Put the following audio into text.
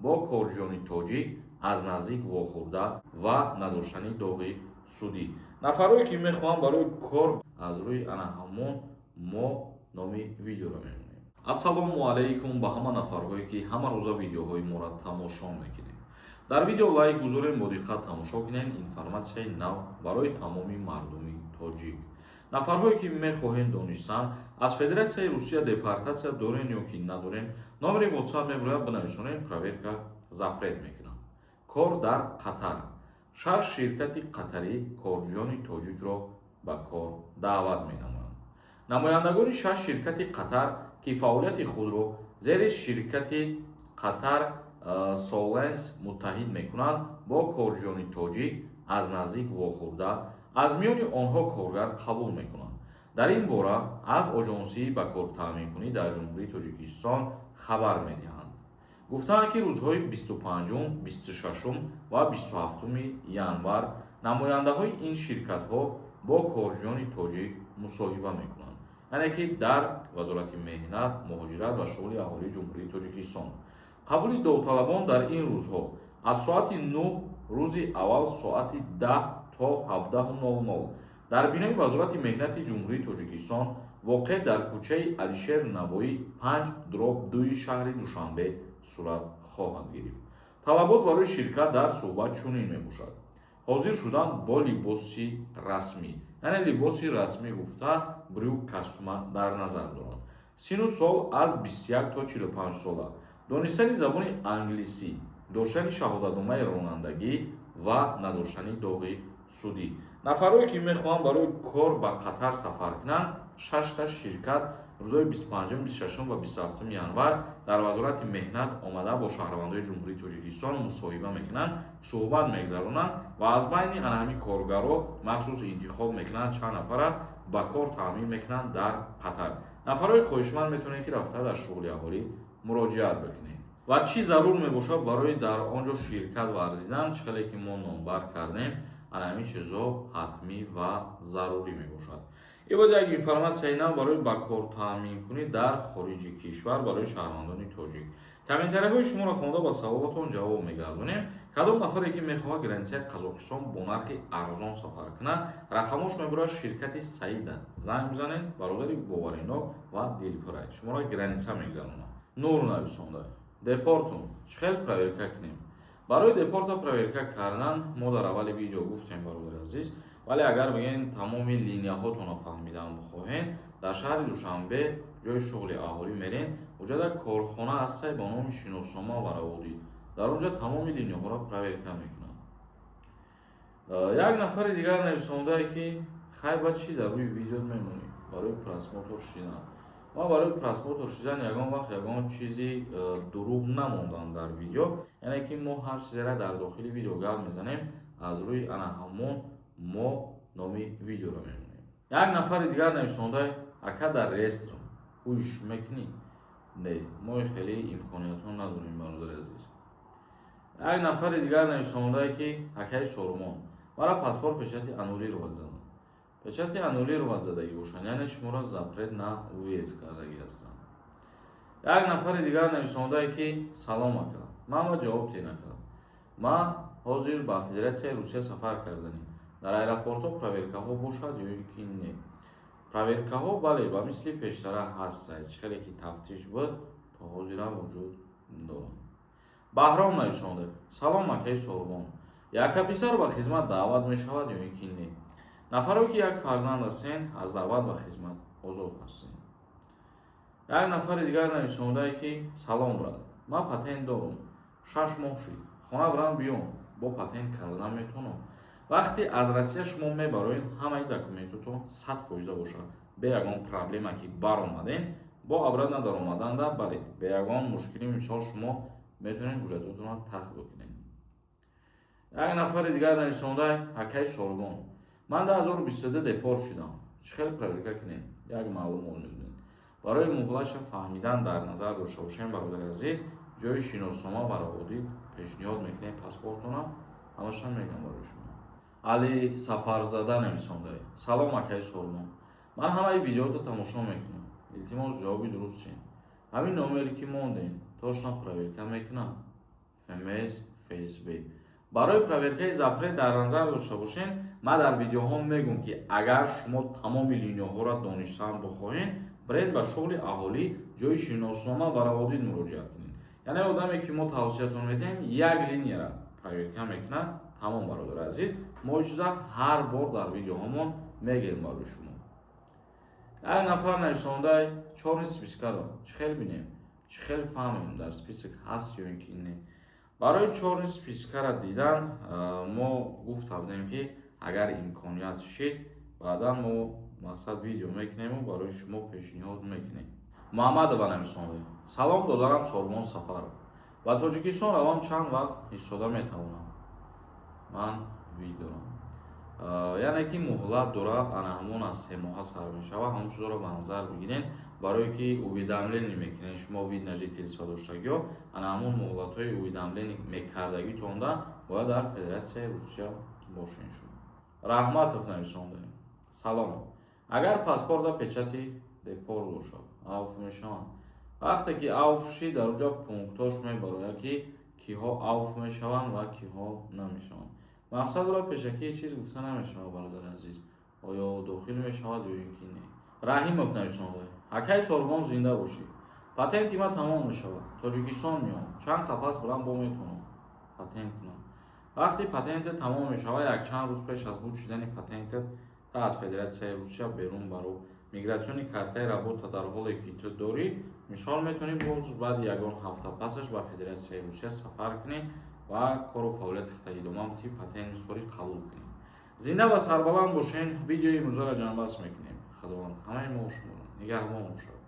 бо корҷони тоҷик аз наздик вохӯрда ва надоштани доғи судӣ. Нафарое ки мехоҳанд барои кор аз рӯи ана ҳамон мо номи видеоро мемонем. Ассалому алайкум ба ҳама нафарҳое ки ҳама рӯза видеоҳои моро тамошо мекунед. Дар видео лайк гузорем, бо диққат тамошо кунед информатсияи нав барои тамоми мардуми тоҷик. Нафарҳое ки мехоҳем донистанд аз Федератсияи Русия депортатсия дорен ё ки надорен, номери WhatsApp мебарояд бинависонед, проверка запрет мекунанд. Кор дар Қатар. Шаҳр ширкати қатарӣ корҷони тоҷикро ба кор даъват менамоянд. Намояндагони шаш ширкати Қатар ки фаъолияти худро зери ширкати Қатар Соленс муттаҳид мекунанд, бо корҷони тоҷик аз наздик вохӯрда аз миёни онҳо коргар қабул мекунанд. Дар ин бора аз оҷонсии ба кор таъминкунӣ дар ҷумҳурии Тоҷикистон хабар медиҳанд. Гуфтанд ки рӯзҳои 25, 26 ва 27 январ намояндаҳои ин ширкатҳо бо корҷони тоҷик мусоҳиба мекунанд, яъне ки дар Вазорати меҳнат, муҳоҷират ва шуғули аҳолии ҷумҳурии Тоҷикистон. Қабули довталабон дар ин рӯзҳо аз соати 9 рӯзи аввал соати 10 то 17:00 дар бинои Вазорати меҳнати ҷумҳурии Тоҷикистон воқеъ дар кӯчаи Алишер Навоӣ 5/2 шаҳри Душанбе сурат хоҳад гирифт. Талабот барои ширкат дар суҳбат чунин мебошад: ҳозир шудан бо либоси расмӣ, яъне либоси расмӣ гуфта брюк костюма дар назар доранд. Сину сол аз 21 то 45 сола, донистани забони англисӣ, доштани шаҳодатномаи ронандагӣ ва надоштани доғи судӣ. Нафарое ки мехоҳанд барои кор ба Қатар сафар кунанд, 6 ширкат рӯзҳои 25, 26 ва 27 январ дар Вазорати меҳнат омада бо шаҳрвандои ҷумҳурии Тоҷикистон мусоҳиба мекунанд, суҳбат мегзаронанд ва аз байни ана ҳамин коргаро махсус интихоб мекунанд чанд нафара ба кор таъмин мекунанд дар Қатар. Нафарои хоҳишманд метавонед ки рафта дар шуғули аҳолӣ муроҷиат бикунед. ва чӣ зарур мебошад барои дар он ҷо ширкат варзидан, чӣ хеле ки мо номбар кардем, ана ҳамин чизҳо ҳатмӣ ва зарурӣ мебошад. ин буд як информатсияи нав барои ба кор таъминкунӣ дар хориҷи кишвар барои шаҳрвандони тоҷик. Комментарияҳои шуморо хонда ба саволотон ҷавоб мегардонем. Кадом нафаре ки мехоҳад границаи Қазоқистон бо нархи арзон сафар кунад, рақамош мебарояд ширкати Саида. Занг бизанед, бародари боваринок ва дилпурай шуморо граница мегзаронад. Нур нависонда: депортум чӣ хел проверка кунем? Барои депорта проверка кардан мо дар аввали видео гуфтем, бародари азиз, вале агар бигӯем тамоми линияҳотонро фаҳмидан бихоҳем, дар шаҳри Душанбе ҷои шуғули аҳолӣ мерем, оҷада корхона ҳастае бо номи шиноснома ва раводид. Дар он ҷо тамоми линияҳоро проверка мекунанд. Як нафари дигар нависондае ки хай ба чӣ дар рӯи видео мемонем барои просмотр шидан. ма барои просмотр шидан ягон вақт ягон чизи дурӯғ намондан дар видео, яъне ки мо ҳар чизеро дар дохили видео гап мезанем, аз рӯи ана ҳамон мо номи видеоро мемонем. Як нафари дигар нависондае: ака дар ресторан ҳуш мекунӣ? Не, мо хеле имкониятҳо надорем, бародари азиз. Як нафари дигар нависондае ки акаи Соломон: мара паспорт печати анӯрӣ ровад заданд. Печати анӯрӣ ровад задагӣ бошанд, яъне шуморо запрет на въезд кардагӣ ҳастанд. Як нафари дигар нависондае ки салом ака, ман ва ҷавоб те накард. ма ҳозир ба Федератсияи Русия сафар карданем. Дар аэропортҳо проверкаҳо бошад ё ки не? Проверкаҳо бале ба мисли пештара ҳастае, чӣ хеле ки тафтиш буд то ҳозирам вуҷуд дорад. Баҳром нависонда: салом акаи Соломон, яка писар ба хизмат даъват мешавад ё ин ки не? Нафаре ки як фарзанд ҳастем, аз даъват ба хизмат озод ҳастем. Як нафари дигар нависондае ки салом брат, ман патент дорам, 6 моҳ шуд, хона бирам биём, бо патент кардан метавонам. Вақте аз Россия шумо мебароед, ҳамаи документотон 100% бошад, бе ягон проблема ки баромаден, бо обратно даромаданда, бале, бе ягон мушкилӣ, мисол шумо метавонед ҳуҷҷатотонро тахт бикунед. Як нафари дигар нависондае: акаи Соломон, ман 2022 депорт шудам, чӣ хел проверка кунем? Як маълумот медиҳед. Барои муҳлаша фаҳмидан дар назар дошта бошем, бародари азиз, ҷои шиноснома ва раводид пешниҳод мекунем паспортона, ҳамаша мегӯям барои шумо. Али Сафарзада нависондае: салом акаи Соломон, ман ҳамаи видеоро тамошо мекунам, илтимос ҷавоби дуруст чием? Ҳамин номере ки мондем, точно проверка мекунам? FMS барои проверкаи запрет дар назар дошта бошед. Ман дар видеоҳо мегӯям ки агар шумо тамоми линияҳоро донишсан бихоҳед, бренд ба шуғли аҳолӣ ҷои шиноснома ва раводид муроҷиат кунед. Яъне одаме ки мо тавсиятон медиҳем як линияро проверка мекунад. Тамом бародари азиз, мо ичиза ҳар бор дар видеоҳомон мегӯем барои шумо. Як нафар нависондаи чорни спискаро чӣ хел бинем, чӣ хел фаҳмем дар список ҳаст ё ин ки не. Барои чорни спискара дидан мо гуфта будем ки агар имконият шид баъдан мо мақсад видео мекунему барои шумо пешниҳод мекунем. Муҳаммадова нависонда: салом, додарам Сормон Сафаров. Ба Тоҷикистон равам чанд вақт истода метавонам. Ман видеорам. Яъне ки муҳлат дора, ана ҳамон аз 3 моҳа сар мешава. Ҳамон чизоро ба назар бигирен барое ки уведомление мекунед. Шумо вид на жители садоштагиҳо ана ҳамон муҳлатҳои уведомление мекардагитонда бояд дар Федератсияи Русия бошед шумо. Раҳматов нависонда: салом, агар паспорта печати депорт бошад авф мешаванд. Вақте ки авф шид дар уҷа пунктош мебарояд ки киҳо авф мешаванд ва киҳо намешаванд. Мақсадро пешакӣ чиз гуфта намешавад бародари азиз. Оё дохил мешавад ё ин ки не. Раҳимов нависонда: ҳакай Сормон зинда бошӣ. Патенти ма тамом мешавад. Тоҷикистон меом. Чанд қапас билан бо метавонам патент кунам. Вақти патентет тамом мешавад, якчанд рӯз пеш аз буд шудани патентет та аз Федератсияи Русия берун баро мигратсиони картаи работа дар ҳоле ки ту дорӣ, мисол метавонӣ боз баъди ягон ҳафта пасаш ба Федератсияи Русия сафар кунӣ ва кору фаъолияти идома ти патент мисори қабул кунӣ. Зинда ва сарбаланд бошен. Видеои имрӯзаро ҷамъбаст мекунем. Худованд ҳамаи мо шуморо нигаҳбон бошад.